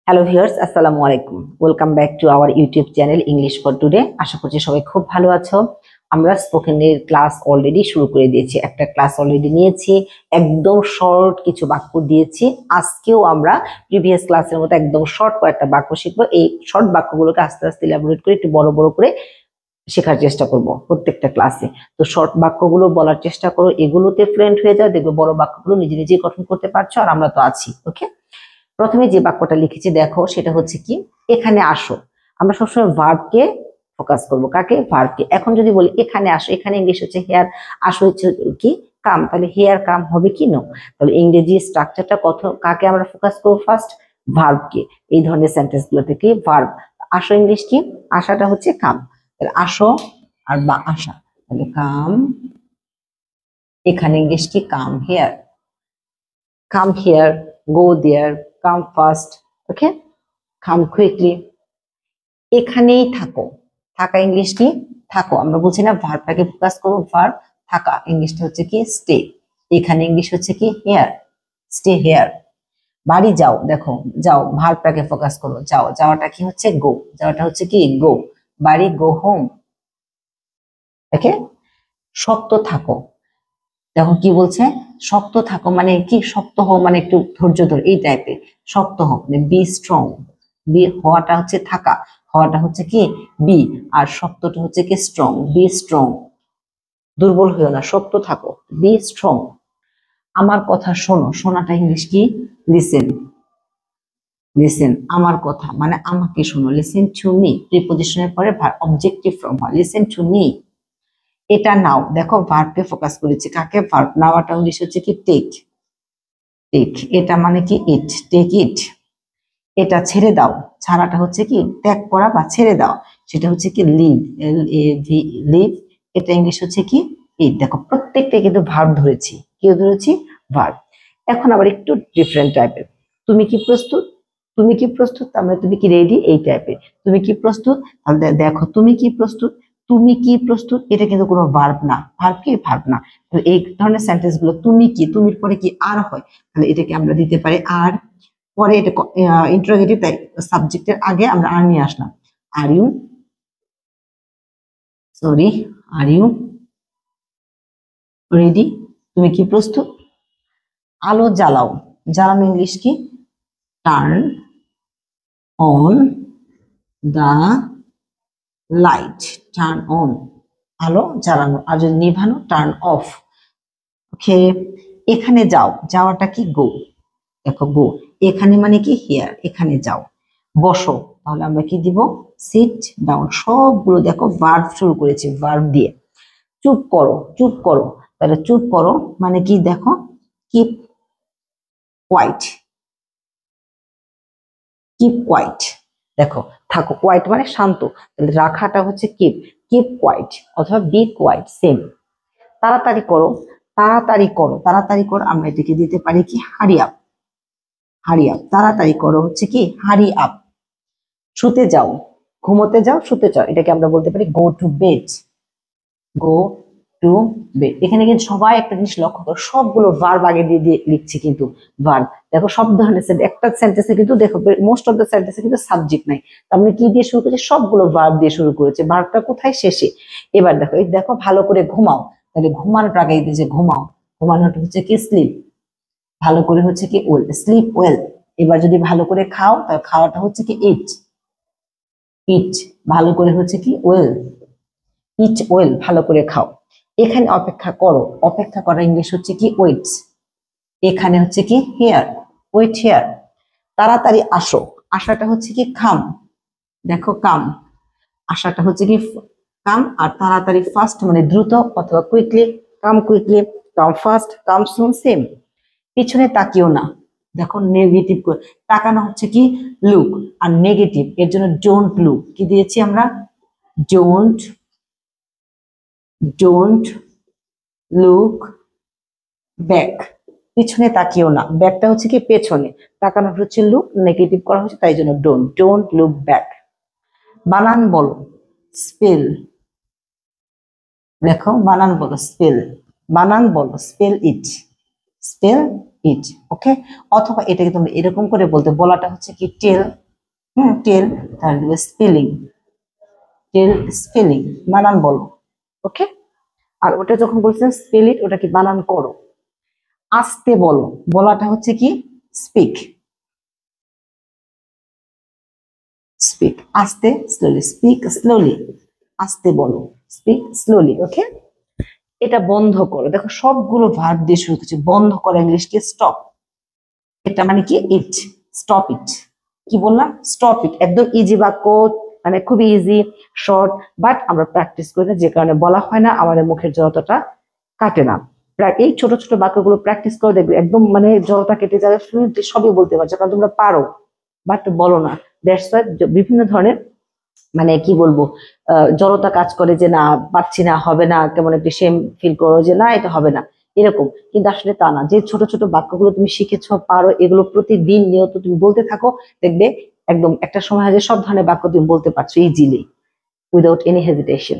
Hello viewers, আসসালামু আলাইকুম। Welcome back to our YouTube channel English for today. আশা করছি সবাই খুব ভালো আছো। আমরা স্পোকেনের ক্লাস অলরেডি শুরু করে দিয়েছি, একটা ক্লাস অলরেডি নিয়েছি, একদম শর্ট কিছু বাক্য দিয়েছি। আজকেও আমরা প্রিভিয়াস ক্লাসের মতো একদম শর্ট কয়েকটা বাক্য শিখবো। এই শর্ট বাক্যগুলোকে আস্তে আস্তে ইলাবোরেট করে একটু বড় বড় করে শেখার চেষ্টা করব প্রত্যেকটা ক্লাসে। তো শর্ট বাক্যগুলো বলার চেষ্টা করো, এগুলোতে ফ্লুয়েন্ট হয়ে যাও, দেখবে বড় বাক্যগুলো নিজে নিজেই গঠন করতে পারছো, আর আমরা তো আছি। ওকে, প্রথমে যে বাক্যটা লিখেছি দেখো, সেটা হচ্ছে কি, এখানে আসো। আমরা সবসময় ভার্বকে ফোকাস করবো। কাকে? ভার্বকে। এখন যদি বলি এখানে আসো, এখানে ইংলিশ হচ্ছে হেয়ার, আসো হচ্ছে কি কাম, তাহলে হেয়ার কাম হবে কি? নো। তাহলে ইংরেজি স্ট্রাকচারটা কত, কাকে আমরা ফোকাস করবো? ফার্স্ট ভার্বকে। এই ধরনের সেন্টেন্স গুলো থেকে ভার্ব। আসো ইংলিশ কি? আসাটা হচ্ছে কাম, তাহলে আসো আর বা আসা, তাহলে কাম। এখানে ইংলিশ কি? Come here. Come here, go there, come fast. Okay, come quickly. এখানেই থাকো, থাকা ইংলিশ কি? থাকো। আমরা বলছি না ভার্বটাকে ফোকাস করবো, ভার্ব থাকা ইংলিশটা হচ্ছে কি? স্টে। এখানে ইংলিশ হচ্ছে কি? Here, stay here. বাড়ি যাও, দেখো যাও, ভার্বটাকে ফোকাস করো, যাও, যাওয়াটা কি হচ্ছে? গো, যাওয়াটা হচ্ছে কি? গো। বাড়ি, গো হোম। ওকে। শক্ত থাকো, দেখো কি বলছে? শক্ত থাকো মানে কি? শক্ত হও মানে একটু ধৈর্য ধর, এই টাইপের। শক্ত হও মানে বি স্ট্রং। বি হওয়াটা হচ্ছে থাকা, হওয়াটা হচ্ছে কি? বি। আর শক্তটা হচ্ছে কি? স্ট্রং। বি স্ট্রং, দুর্বল হইও না, শক্ত থাকো, বি স্ট্রং। আমার কথা শোনো, শোনাটা ইংলিশ কি? লিসেন। লিসেন, আমার কথা মানে আমাকে শোনো। লিসেন টু মি, প্রিপজিশনের পরে অবজেক্টিভ ফর্ম হয়, লিসেন টু মি। এটা নাও, দেখো ভার্বকে ফোকাস করেছি, কাকে? ভার্ব। নাওয়াটা ইংলিশ হচ্ছে কি? টেক। টেক, এটা মানে কি? ইট, টেক ইট। এটা ছেড়ে দাও, ছাড়াটা হচ্ছে কি? ত্যাগ করা বা ছেড়ে দাও, সেটা হচ্ছে কি? Leave, L A V, leave. এটা ইংলিশ হচ্ছে কি? ইট। দেখো প্রত্যেকটা কিন্তু ভার্ব ধরেছি, কি ধরেছি? ভার্ব। এখন আবার একটু ডিফারেন্ট টাইপের। তুমি কি প্রস্তুত? তুমি কি প্রস্তুত, তার মানে তুমি কি রেডি, এই টাইপের। তুমি কি প্রস্তুত, তাহলে দেখো তুমি কি প্রস্তুত, তুমি কি প্রস্তুত, এটা কিন্তু কোনো ভার্ব না। ভার্ব কি? ভার্ব না। তো এই ধরনের সেন্টেন্স গুলো তুমি কি, তুমির পরে কি আর হয়, তাহলে এটাকে আমরা দিতে পারি আর। পরে এটা ইন্টারোগেটিভ, তাই সাবজেক্টের আগে আমরা আর নিয়ে আসলাম। Are you, sorry, are you ready, তুমি কি প্রস্তুত? আলো জ্বালাও, জ্বালানো ইংলিশ কি? Turn on the light, turn on, আলো জ্বালানো। আর যদি নিভানো, টার্ন অফ। ওকে। এখানে যাও, যাওয়াটা কি? গো। দেখো গো, এখানে মানে কি? হিয়ার, এখানে যাও। বসো, তাহলে আমরা কি দিব? Sit down. সবগুলো দেখো ভার্ব শুরু করেছি, ভার্ব দিয়ে। চুপ করো, চুপ করো, তাহলে চুপ করো মানে কি? দেখো কিপ কোয়াইট, কিপ কোয়াইট। দেখো থাকো, কোয়াইট মানে শান্ত, তাহলে রাখাটা হচ্ছে কিপ, কিপ কোয়াইট অথবা বি কোয়াইট, সেম। তাড়াতাড়ি করো, তাড়াতাড়ি করো, তাড়াতাড়ি করো, আমরা এটাকে দিতে পারি কি? Hurry up. হারি আপ, তাড়াতাড়ি করো হচ্ছে কি? Hurry up. শুতে যাও, ঘুমোতে যাও, শুতে যাও, এটাকে আমরা বলতে পারি go to bed. Go to bed. এখানে কিন্তু সবাই একটা জিনিস লক্ষ্য করো, সবগুলো ভার্ব আগে দিয়ে দিয়ে লিখছি কিন্তু। ভার্ব দেখো সব ধরনের একটা সেন্টেন্সে কিন্তু দেখো মোস্ট অফ দ্য সেন্টেন্সে কিন্তু সাবজেক্ট নাই। তার কি দিয়ে শুরু করেছে? সবগুলো ভার্ব দিয়ে শুরু করেছে। ভার্বটা কোথায়? শেষে। এবার দেখো, এই দেখো ভালো করে ঘুমাও, তাহলে ঘুমানোর আগে এই যে ঘুমাও, ঘুমানোটা হচ্ছে কি? স্লিপ। ভালো করে হচ্ছে কি? Well, slip well. এবার যদি ভালো করে খাও, তাহলে খাওয়াটা হচ্ছে কি? ইট। ইট ভালো করে হচ্ছে কি? ওয়েল, ইট ওয়েল, ভালো করে খাও। এখানে অপেক্ষা করো, অপেক্ষা করা ইংলিশ হচ্ছে কি? ওয়েটস। এখানে হচ্ছে কি? Here, wait here. তাড়াতাড়ি আসো, আসাটা হচ্ছে কি? কাম। দেখো কাম, আসাটা হচ্ছে কি? কাম। আর তাড়াতাড়ি ফাস্ট মানে দ্রুত অথবা কুইকলি, কাম কুইকলি, কাম ফাস্ট, কাম সুন, সেম। পিছনে তাকিও না, দেখো নেগেটিভ, তাকানো হচ্ছে কি? লুক। আর নেগেটিভ এর জন্য ডোন্ট লুক, কি দিয়েছি আমরা? Don't, don't look back. পিছনে তাকিও না, ব্যাকটা হচ্ছে কি? পেছনে, তাকানো হচ্ছে লুক, নেগেটিভ করা হচ্ছে, তাই জন্য ডোন্ট, ডোন্ট লুক ব্যাক। বানান বলো, স্পেল। দেখো বানান বলো, স্পেল। বানান বলো, স্পেল ইট, স্পেল ইট, ওকে। অথবা এটাকে তোমরা এরকম করে বলতে, বলাটা হচ্ছে কি টেল, টেল, তাহলে দেবে স্পেলিং, টেল স্পেলিং, বানান বলো, ওকে। আর ওটা যখন বলছেন স্পেল ইট, ওটা কি বানান করো। আস্তে বলো, বলাটা হচ্ছে কি স্পিক, স্পিক, আস্তে স্লোলি, স্পিক স্লোলি, আস্তে বলো, স্পিক স্লোলি, ওকে। এটা বন্ধ করো, দেখো সবগুলো ভার্ব দিয়ে শুরু হচ্ছে। বন্ধ করো ইংলিশ কি স্টপ, এটা মানে কি ইট, স্টপ ইট, কি বললাম স্টপ ইট। একদম ইজি বাক্য, মানে খুবই ইজি শর্ট, বাট আমরা প্র্যাকটিস করি না, যে কারণে বলা হয় না, আমাদের মুখের জড়তাটা কাটে না। এই ছোট ছোট বাক্যগুলো প্র্যাকটিস করে দেখবে একদম মানে জড়তা কেটে যাবে, ফ্লুয়েন্টলি সবই বলতে পারছো, কারণ তোমরা পারো বাট বলো না। দ্যাটস ওয়াই বিভিন্ন ধরনের মানে কি বলবো জড়তা কাজ করে, যে না পারছি না, হবে না, কেমন একটু সেম ফিল করো যে না এটা হবে না, এরকম। কিন্তু আসলে তা না, যে ছোট ছোট বাক্যগুলো তুমি শিখেছো পারো, এগুলো প্রতিদিন নিয়ত তুমি বলতে থাকো, দেখবে একদম একটা সময় হয় যে সব ধরনের বাক্য তুমি বলতে পারছো ইজিলি, উইদাউট এনি হেজিটেশন।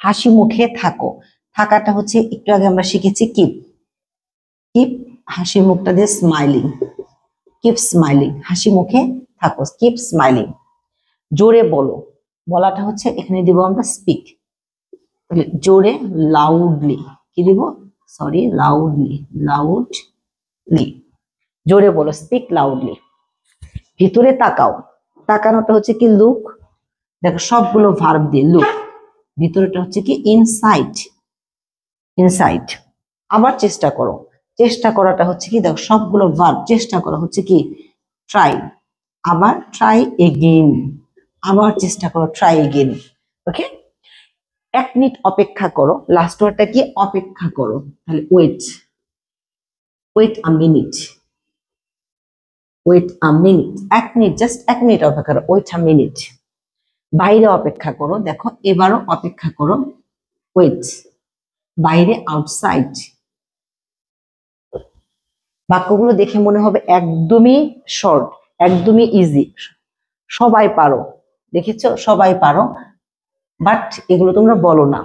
হাসি মুখে থাকো, থাকাটা হচ্ছে একটু আগে আমরা শিখেছি কিপ, কিপ, হাসি মুখটা দিয়ে স্মাইলিং, কিপ স্মাইলিং, হাসি মুখে থাকো, কিপ স্মাইলিং। জোরে বলো, বলাটা হচ্ছে এখানে দিব আমরা স্পিক, জোরে লাউডলি, কি দিব সরি লাউডলি, লাউডলি, জোরে বলো স্পিক লাউডলি। ভিতরে তাকাও, তাকানোটা হচ্ছে কি লুক, দেখো সবগুলো ভার্ব দিয়ে লুক, ভিতরেটা হচ্ছে কি ইনসাইড, ইনসাইড। আবার চেষ্টা করো, চেষ্টা করাটা হচ্ছে কি দেখো সবগুলো ভার্ব, চেষ্টা করা হচ্ছে কি ট্রাই, আবার ট্রাই এগেইন, আবার চেষ্টা করো ট্রাই এগেইন, ওকে। 1 মিনিট অপেক্ষা করো, লাস্ট ওয়ার্ডটা কি অপেক্ষা করো, তাহলে wait, wait a minute, wait a minute, 1 minute, just 1 minute অপেক্ষা করো, ওয়েট আ মিনিট। বাইরে অপেক্ষা করো, দেখো এবারও অপেক্ষা করো, ওয়েট, বাইরে আউটসাইড। বাক্যগুলো দেখে মনে হবে একদমই শর্ট, একদমই ইজি, সবাই পারো, দেখেছো সবাই পারো, বাট এগুলো তোমরা বলো না।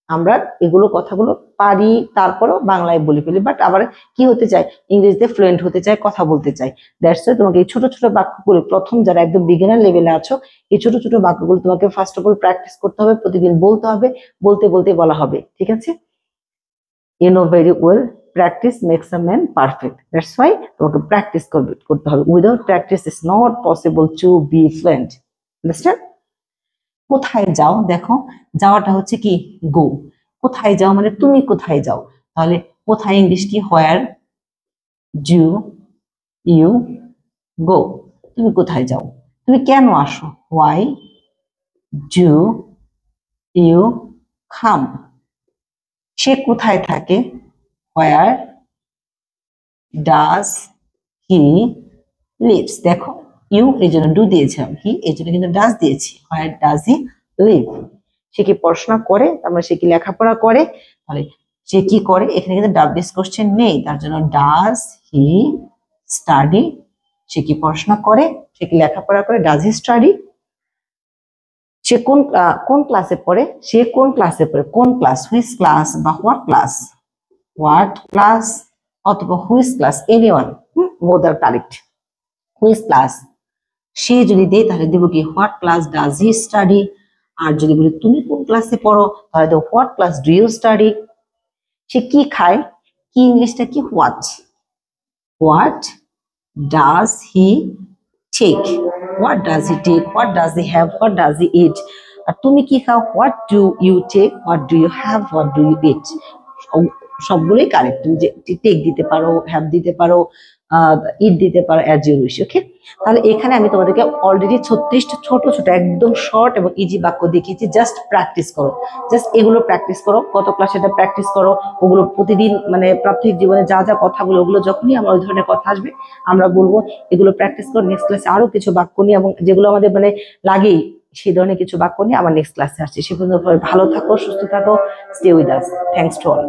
আমরা এগুলো কথাগুলো পারি, তারপরেও বাংলায় বলে ফেলি, বাট আবার কি হতে চাই ইংরেজিতে ফ্লুয়েন্ট হতে চাই, কথা বলতে চাই। দ্যাটস ওয়াই তোমাকে এই ছোট ছোট বাক্যগুলো, প্রথম যারা একদম বিগিনার লেভেলে আছো, এই ছোট ছোট বাক্যগুলো তোমাকে ফার্স্ট অফ অল প্র্যাকটিস করতে হবে, প্রতিদিন বলতে হবে, বলতে বলতে বলা হবে, ঠিক আছে। You know very well, practice makes a man perfect, that's why তোমাকে প্র্যাকটিস করতে হবে। Without practice it's not possible to be fluent, understand. কোথায় যাও, দেখো যাওয়াটা হচ্ছে কি গো, কোথায় যাও মানে তুমি কোথায় যাও, তাহলে কোথায় ইংলিশ কি হোয়ার ডু ইউ গো, তুমি কোথায় যাও। তুমি কেন আসো, হোয়াই ডু ইউ কাম। সে কোথায় থাকে, হোয়ার ডাজ হি লিভস, দেখো ইউ এই জন্য ডু দিয়েছিলাম, হি এই জন্য কিন্তু ডাজ দিয়েছি, হোয়ার ডাজ হি লিভ। সে কি পড়াশোনা করে, তার মানে সে কি লেখাপড়া করে, তাহলে সে কি করে, এখানে কিন্তু ডাব্লিউএস কোশ্চেন নেই, তার জন্য ডাজ হি স্টাডি, সে কি পড়াশোনা করে, সে কি লেখাপড়া করে, ডাজ হি স্টাডি। সে কোন ক্লাসে পড়ে, সে কোন ক্লাসে পড়ে, কোন ক্লাস, হুইচ ক্লাস বা হোয়াট ক্লাস অথবা which class, anyone, both are correct. Which class সে যদি দেয় তাহলে দেবো কি what class does he study, আর যদি বলি তুমি কোন ক্লাসে পড়ো তাহলে দেবো what class do you study. সে কি খায়, কি ইংলিশটা কি what does he take, what does he take, what does he have, what does he eat. আর তুমি কি খাও, what do you take, what do you have, what do you eat. সবগুলোই কারেক্ট, তুমি যে টেক দিতে পারো, হ্যাভ দিতে পারো, ইট দিতে পারো, অ্যাজ ইউ উইশ, ওকে। তাহলে এখানে আমি তোমাদেরকে অলরেডি 36টা ছোট ছোট একদম শর্ট এবং ইজি বাক্য দেখিয়েছি, জাস্ট প্র্যাকটিস করো, জাস্ট এগুলো প্র্যাকটিস করো, গত ক্লাসে এটা প্র্যাকটিস করো, ওগুলো প্রতিদিন মানে প্রাথমিক জীবনে যা যা কথাগুলো, ওগুলো যখনই আমার ওই ধরনের কথা আসবে আমরা বলবো, এগুলো প্র্যাকটিস করো। নেক্সট ক্লাসে আরো কিছু বাক্য নিয়ে এবং যেগুলো আমাদের মানে লাগেই সেই ধরনের কিছু বাক্য নিয়ে আমার নেক্সট ক্লাসে আসছি। সে পর্যন্ত ভালো থাকো, সুস্থ থাকো, stay with us, thanks to all.